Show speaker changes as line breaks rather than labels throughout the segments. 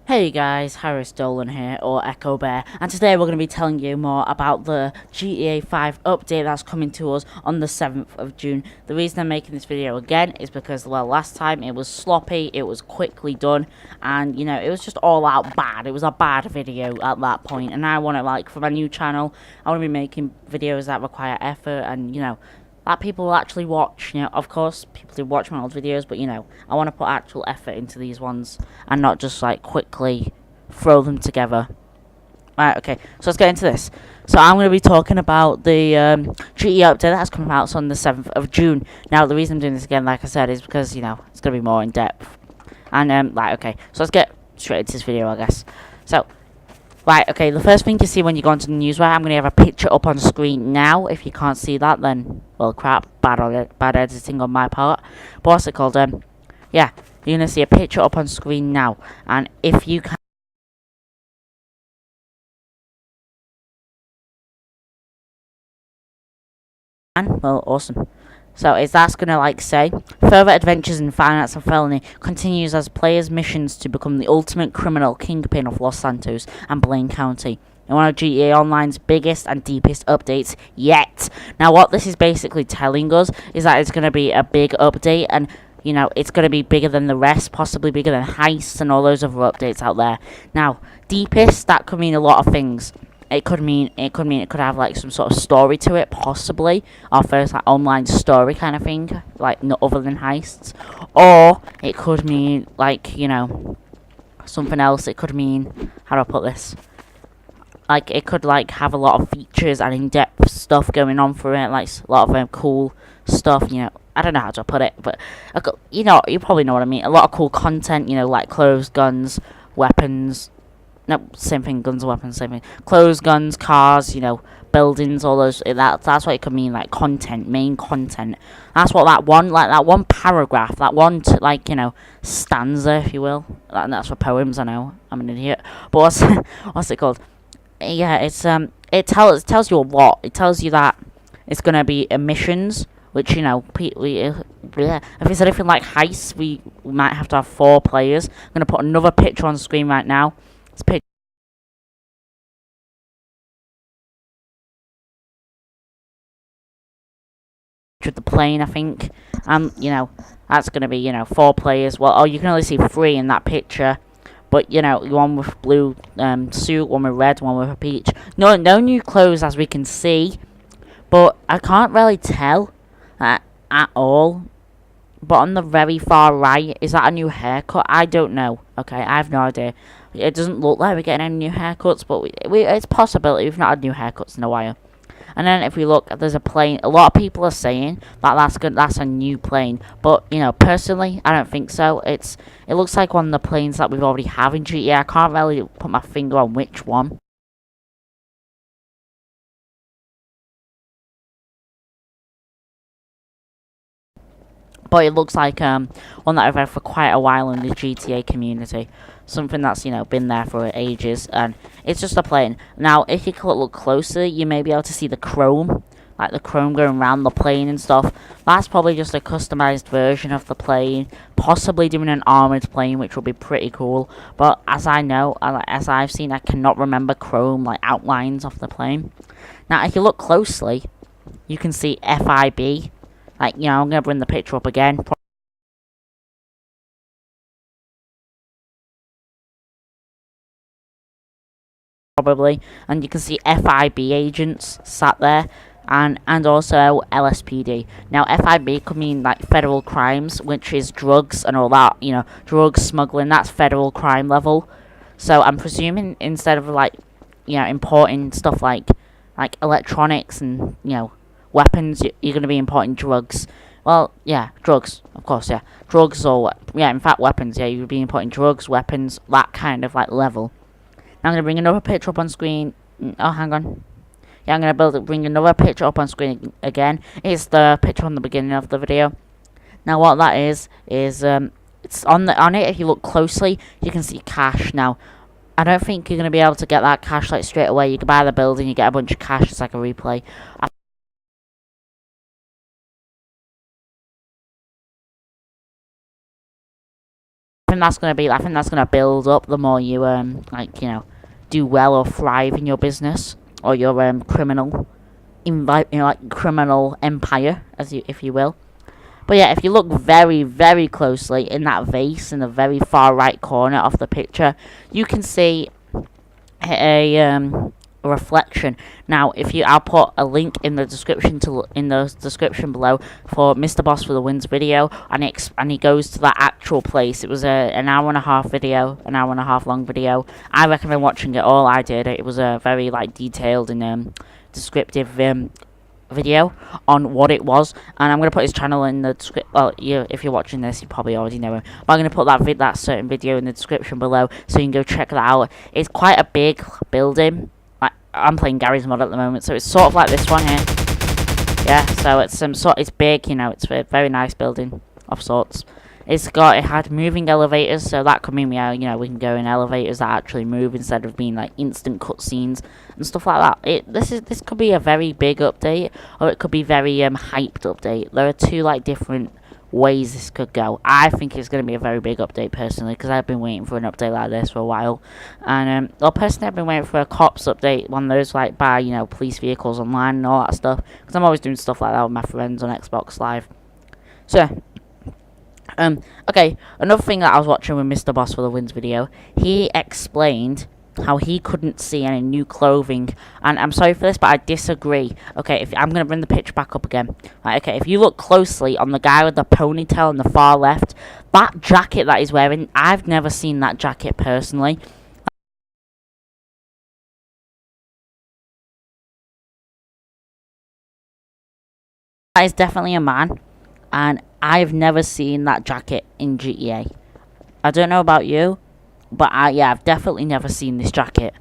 Hey guys, Harris Dolan here, or Echo Bear, and today we're going to be telling you more about the GTA 5 update that's coming to us on the 7th of June. The reason I'm making this video again is because, well, last time it was sloppy, it was quickly done, and, you know, it was just all out bad. It was a bad video at that point, and I want to, like, for my new channel, I want to be making videos that require effort and, you know, that people will actually watch. You know, of course, people do watch my old videos, but, you know, I want to put actual effort into these ones and not just, like, quickly throw them together. Right, okay, so let's get into this. So I'm going to be talking about the GE update that's coming out on the 7th of June. Now, the reason I'm doing this again, like I said, is because, you know, it's going to be more in-depth. And, okay, so let's get straight into this video, I guess. So, right, okay, the first thing you see when you go onto the newswire, I'm going to have a picture up on screen now. If you can't see that, then, well, crap, bad editing on my part. But what's it called? Yeah, you're going to see a picture up on screen now. And if you can... Well, awesome. So is that's gonna like say further adventures in finance and felony continues as players' missions to become the ultimate criminal kingpin of Los Santos and Blaine County. In one of GTA Online's biggest and deepest updates yet. Now what this is basically telling us is that it's gonna be a big update, and you know it's gonna be bigger than the rest, possibly bigger than Heists and all those other updates out there. Now deepest, that could mean a lot of things. It could have like some sort of story to it, possibly our first like online story kind of thing, like no other than Heists, or it could mean like, you know, something else. It could mean, how do I put this? Like it could like have a lot of features and in-depth stuff going on for it, like a lot of cool stuff. You know, I don't know how to put it, but you know, you probably know what I mean. A lot of cool content. You know, like clothes, guns, weapons. No, same thing, guns and weapons, same thing. Clothes, guns, cars, you know, buildings, all those. That's what it could mean, like content, main content. That's what that one paragraph, that one, like, you know, stanza, if you will. That's for poems, I know. I'm an idiot. But what's it called? Yeah, it tells you a lot. It tells you that it's gonna be emissions, which, you know, yeah. If it's anything like heists, we might have to have 4 players. I'm gonna put another picture on the screen right now. It's picture of the plane, I think. You know, that's gonna be, you know, 4 players. Well, oh, you can only see 3 in that picture. But, you know, one with blue suit, one with red, one with a peach. No new clothes as we can see. But I can't really tell at all. But on the very far right, is that a new haircut? I don't know. Okay, I have no idea. It doesn't look like we're getting any new haircuts, but it's a possibility. We've not had new haircuts in a while. And then if we look, there's a plane. A lot of people are saying that that's a new plane. But, you know, personally, I don't think so. It looks like one of the planes that we've already have in GTA. I can't really put my finger on which one. But it looks like one that I've had for quite a while in the GTA community. Something that's, you know, been there for ages. And it's just a plane. Now, if you look closer, you may be able to see the chrome. Like the chrome going around the plane and stuff. That's probably just a customized version of the plane. Possibly doing an armored plane, which would be pretty cool. But as I know, as I've seen, I cannot remember chrome, like, outlines of the plane. Now, if you look closely, you can see FIB. Like, you know, I'm going to bring the picture up again. Probably. And you can see FIB agents sat there. And also LSPD. Now, FIB could mean, like, federal crimes, which is drugs and all that. You know, drugs, smuggling, that's federal crime level. So, I'm presuming instead of, like, you know, importing stuff like electronics and, you know, weapons, you're going to be importing drugs. Well, yeah, drugs, of course, yeah. Drugs or, yeah, in fact, weapons, yeah. You'd be importing drugs, weapons, that kind of, like, level. Now I'm going to bring another picture up on screen. Oh, hang on. Yeah, I'm going to bring another picture up on screen again. It's the picture on the beginning of the video. Now, what that is it's on it, if you look closely, you can see cash. Now, I don't think you're going to be able to get that cash, like, straight away. You can buy the building, you get a bunch of cash, it's like a replay. think that's gonna build up the more you like, you know, do well or thrive in your business or your criminal like criminal empire, if you will. But yeah, if you look very, very closely in that vase in the very far right corner of the picture, you can see a reflection. Now, I'll put a link in the description below for Mr. Boss for the Wins video, and he goes to that actual place. It was an hour and a half video, an hour and a half long video. I recommend watching it all. I did it. It was a very like detailed and descriptive video on what it was, and I'm gonna put his channel in the description. Well, if you're watching this, you probably already know him, but I'm gonna put that certain video in the description below, so you can go check that out. It's quite a big building. Like, I'm playing Gary's mod at the moment, so it's sort of like this one here. Yeah, so it's it's big, you know. It's a very nice building of sorts. It had moving elevators, so that could mean we can go in elevators that actually move instead of being like instant cutscenes and stuff like that. This could be a very big update, or it could be very hyped update. There are two like different ways this could go. I think it's going to be a very big update personally, because I've been waiting for an update like this for a while, and well, personally I've been waiting for a cops update, one of those like by police vehicles online and all that stuff, because I'm always doing stuff like that with my friends on Xbox Live. So okay, another thing that I was watching with Mr. Boss for the Wins video, he explained how he couldn't see any new clothing, and I'm sorry for this, but I disagree. Okay, I'm going to bring the picture back up again. Right, okay, if you look closely on the guy with the ponytail on the far left, that jacket that he's wearing, I've never seen that jacket personally. That is definitely a man, and I've never seen that jacket in GTA. I don't know about you, but I've definitely never seen this jacket.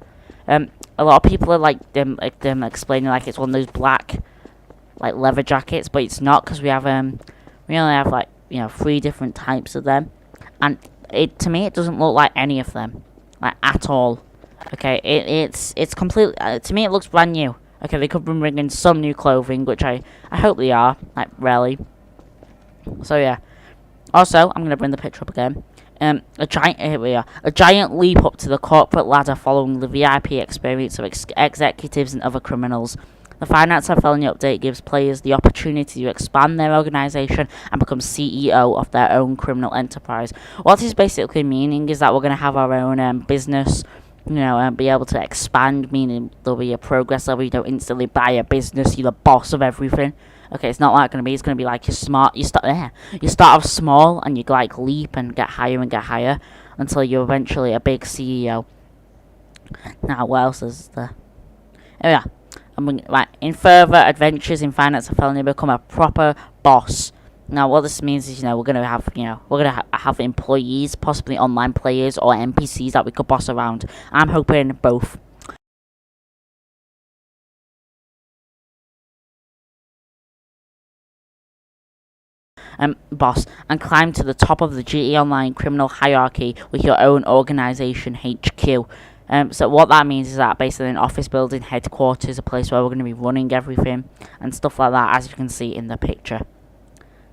A lot of people are like them explaining like it's one of those black like leather jackets, but it's not, because we only have like 3 different types of them, and to me it doesn't look like any of them, like at all. Okay, it's completely to me it looks brand new. Okay, they could be bringing some new clothing, which I hope they are, like really. So yeah. Also, I'm gonna bring the picture up again. Here we are. A giant leap up to the corporate ladder following the VIP experience of executives and other criminals. The Finance and Felony update gives players the opportunity to expand their organisation and become CEO of their own criminal enterprise. What this basically meaning is that we're going to have our own business, and be able to expand, meaning there'll be a progress level. You don't instantly buy a business, you're the boss of everything. Okay, it's not like going to be. It's going to be like you start off small and you like leap and get higher until you're eventually a big CEO. Now, what else is there? Here we are. Right, in further adventures in Finance and Felony, become a proper boss. Now, what this means is, we're gonna have employees, possibly online players or NPCs that we could boss around. I'm hoping both. Boss, and climb to the top of the GTA Online criminal hierarchy with your own organisation HQ. So what that means is that basically an office building, headquarters, a place where we're going to be running everything and stuff like that, as you can see in the picture.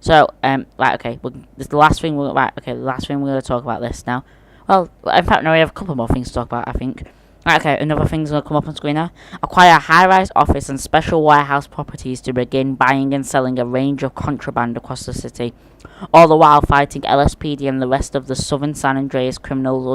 So right, okay, this is the last thing. The last thing we're going to talk about this now. Well, in fact, no, we have a couple more things to talk about, I think. Right, okay, another thing's going to come up on screen now. Acquire high-rise office and special warehouse properties to begin buying and selling a range of contraband across the city, all the while fighting LSPD and the rest of the southern San Andreas criminal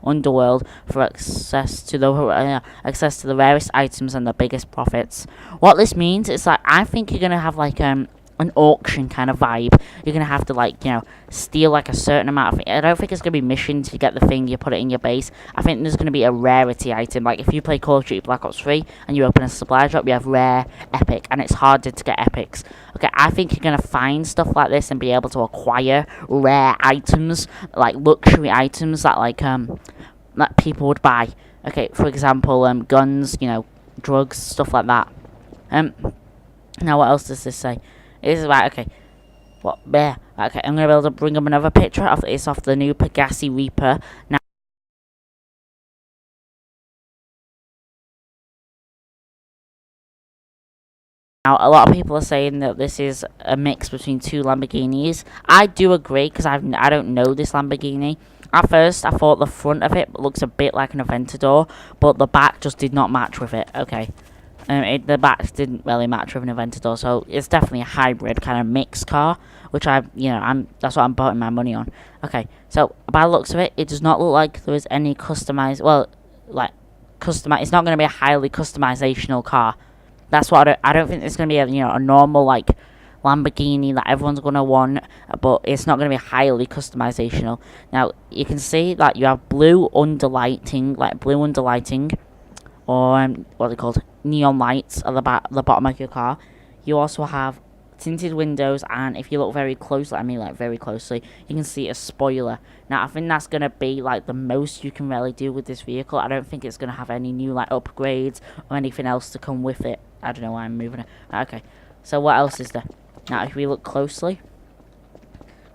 underworld for access to the rarest items and the biggest profits. What this means is that I think you're going to have like an auction kind of vibe. You're gonna have to steal like a certain amount of I don't think it's gonna be missions to get the thing, you put it in your base. I think there's gonna be a rarity item. Like if you play Call of Duty Black Ops 3 and you open a supply drop, you have rare, epic, and it's harder to get epics. Okay, I think you're gonna find stuff like this and be able to acquire rare items, like luxury items that people would buy. Okay, for example, guns, drugs, stuff like that. Now what else does this say? This is right, okay. What bear? Okay, I'm gonna be able to bring up another picture of this off the new Pegassi Reaper. Now Now, a lot of people are saying that this is a mix between two Lamborghinis. I do agree, because I don't know this Lamborghini. At first, I thought the front of it looks a bit like an Aventador, but the back just did not match with it. Okay. The back didn't really match with an Aventador, so it's definitely a hybrid kind of mixed car, which that's what I'm putting my money on. Okay, so by the looks of it, it does not look like there is any customized. Well, like it's not going to be a highly customizational car. That's what I don't think it's going to be a normal like Lamborghini that everyone's going to want, but it's not going to be highly customizational. Now you can see that you have blue underlighting, or what are they called, neon lights at the bottom of your car. You also have tinted windows, and if you look very closely, very closely, you can see a spoiler. Now I think that's gonna be like the most you can really do with this vehicle. I don't think it's gonna have any new like upgrades or anything else to come with it. I don't know why I'm moving it. Okay, so what else is there? Now if we look closely,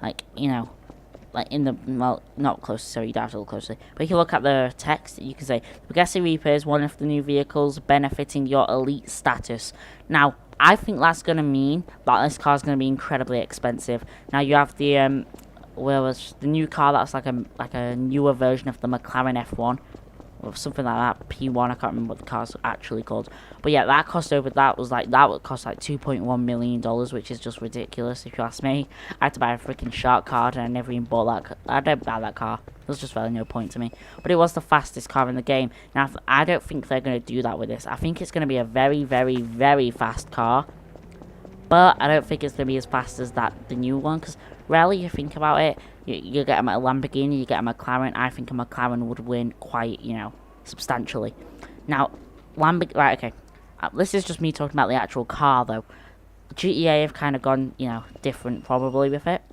like in the, well, not close, so you don't have to look closely, but if you look at the text, you can say, the Bugatti Reaper is one of the new vehicles benefiting your elite status. Now, I think that's going to mean that this car is going to be incredibly expensive. Now, you have the, the new car that's like a newer version of the McLaren F1, or something like that, P1, I can't remember what the car's actually called. But yeah, that would cost like $2.1 million, which is just ridiculous if you ask me. I had to buy a freaking shark card and I never even bought that. I don't buy that car. There's just really no point to me. But it was the fastest car in the game. Now, I don't think they're going to do that with this. I think it's going to be a very, very, very fast car. But I don't think it's going to be as fast as the new one, because really, you think about it, you get a Lamborghini, you get a McLaren. I think a McLaren would win quite, substantially. Now, right, okay. This is just me talking about the actual car, though. GTA have kind of gone, different probably with it.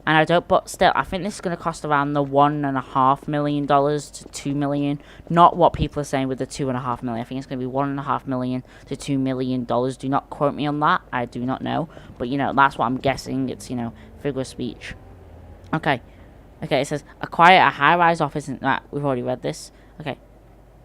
And but still, I think this is going to cost around the $1.5 million to $2 million. Not what people are saying with the $2.5 million. I think it's going to be $1.5 million to $2 million. Do not quote me on that. I do not know. But, that's what I'm guessing. It's, figure of speech. Okay. Okay, it says, acquire a high-rise office in... we've already read this. Okay.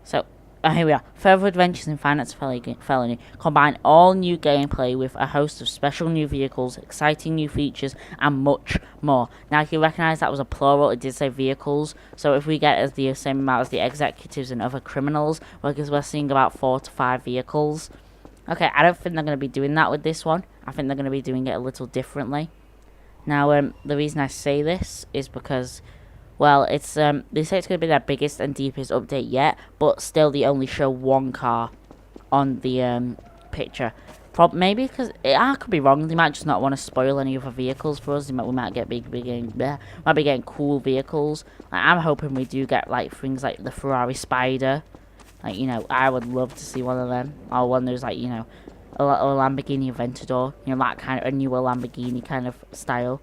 So, here we are. Further adventures in Finance Felony combine all new gameplay with a host of special new vehicles, exciting new features, and much more. Now, if you recognise that was a plural, it did say vehicles. So, if we get the same amount as the executives and other criminals, because we're seeing about 4 to 5 vehicles. Okay, I don't think they're going to be doing that with this one. I think they're going to be doing it a little differently. Now, the reason I say this is because, well, it's they say it's going to be their biggest and deepest update yet, but still they only show one car on the picture. Maybe because I could be wrong. They might just not want to spoil any other vehicles for us. We might get might be getting cool vehicles. Like, I'm hoping we do get like things like the Ferrari Spider. Like, I would love to see one of them, or one there's like a Lamborghini Aventador, that kind of a newer Lamborghini kind of style.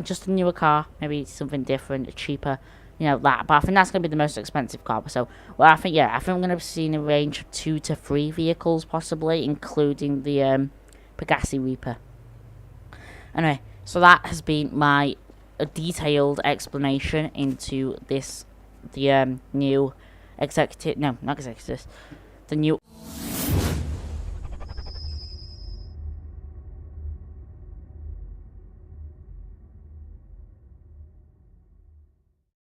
Just a newer car, maybe something different, cheaper, that. But I think that's going to be the most expensive car. So, well, I think I'm going to be seeing a range of 2 to 3 vehicles, possibly, including the Bugatti Reaper. Anyway, so that has been my detailed explanation into the new executive, no, not executives, the new